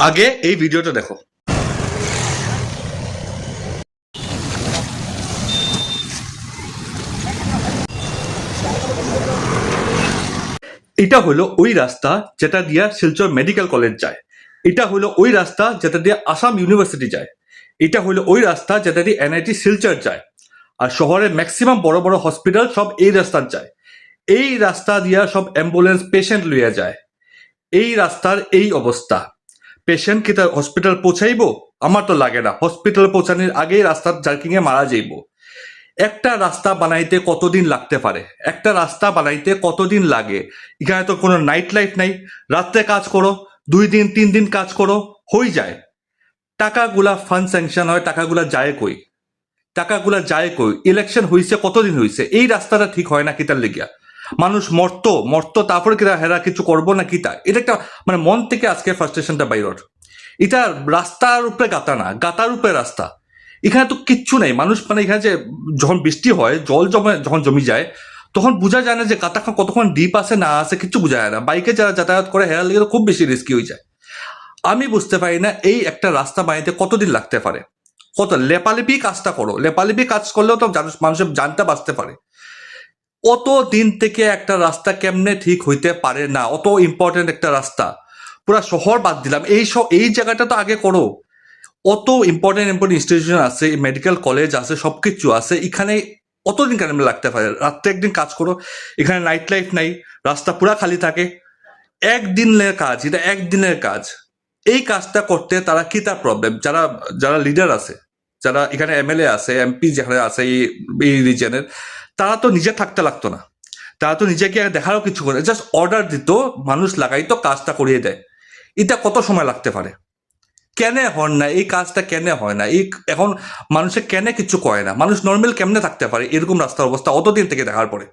আগে এই ভিডিওটা দেখো। এটা হলো ওই রাস্তা যেটা দিয়ে শিলচর মেডিকেল কলেজ যায়। এটা হলো ওই রাস্তা যেটা দিয়ে আসাম ইউনিভার্সিটি যায়। এটা হলো ওই রাস্তা যেটা দিয়ে এনআইটি শিলচর যায়। আর শহরের ম্যাক্সিমাম বড় বড় হসপিটাল সব এই রাস্তার যায়। এই রাস্তা দিয়া সব অ্যাম্বুলেন্স পেশেন্ট লইয়া যায়। এই রাস্তার এই অবস্থা, পেশেন্ট কি তার হসপিটাল পৌঁছাইব? আমার তো লাগে না। হসপিটাল পৌঁছানোর আগেই রাস্তার জার্কিং এ মারা যাইব। একটা রাস্তা বানাইতে কতদিন লাগতে পারে? একটা রাস্তা বানাইতে কতদিন লাগে? এখানে তো কোনো নাইট লাইফ নাই। রাত্রে কাজ করো, 2 দিন 3 দিন কাজ করো, হয়ে যায়। টাকাগুলা ফান্ড স্যাংশন হয়, টাকাগুলা যায় কই? টাকাগুলা যায় কই? ইলেকশন হইছে, কতদিন হইছে? এই রাস্তাটা ঠিক হয় না কিতার লেগিয়া? মানুষ মরতো মরতো, তারপরে কিনা হেরা কিছু করবো না কিতা? এটা একটা মানে মন থেকে আজকে ফ্রাস্ট্রেশনটা বাইরর। এটা রাস্তার উপরে গাতা না, গাতার উপরে রাস্তা। এখানে তো কিচ্ছু নেই। মানুষ মানে এখানে যে যখন বৃষ্টি হয়, জল জমে যখন জমি যায়, তখন বোঝা যায় না যে গাতাখান কতক্ষণ ডিপ আছে না আছে, কিচ্ছু বোঝা যায় না। বাইকে যারা যাতায়াত করে হেরার লেগে তো খুব বেশি রিস্কি হয়ে যায়। আমি বুঝতে পারি না এই একটা রাস্তা বানাইতে কতদিন লাগতে পারে। কত লেপালিপি কাজটা করো, লেপালিপি কাজ করলেও তো মানুষের জানটা বাঁচতে পারে। অত দিন থেকে একটা রাস্তা কেমনে ঠিক হইতে পারে না? অত ইম্পর্টেন্ট একটা রাস্তা, পুরা শহর বাদ দিলাম, এই জায়গাটা তো আগে করো। অত ইম্পর্টেন্ট ইম্পর্টেন্ট ইনস্টিটিউশন আছে, মেডিকেল কলেজ আছে, সবকিছু আছে, এখানে অতদিন কেন লাগতে পারে? রাত্রে একদিন কাজ করো, এখানে নাইট লাইফ নাই, রাস্তা পুরা খালি থাকে। একদিনের কাজ, এটা একদিনের কাজ। এই কাজটা করতে তারা কি তার প্রবলেম? যারা যারা লিডার আছে, যারা এখানে এমএলএ আছে, এমপি যেখানে আছে এই রিজনের, তারা তো নিজে থাকতে লাগতো না। তারা তো নিজেকে দেখারও কিছু করে, জাস্ট অর্ডার দিত, মানুষ লাগাইতো, কাজটা করিয়ে দেয়। এটা কত সময় লাগতে পারে? কেনে হয় না এই কাজটা? কেনে হয় না এই এখন? মানুষে কেনে কিছু করে না? মানুষ নর্মাল কেমনে থাকতে পারে এরকম রাস্তার অবস্থা অতদিন থেকে দেখার পরে?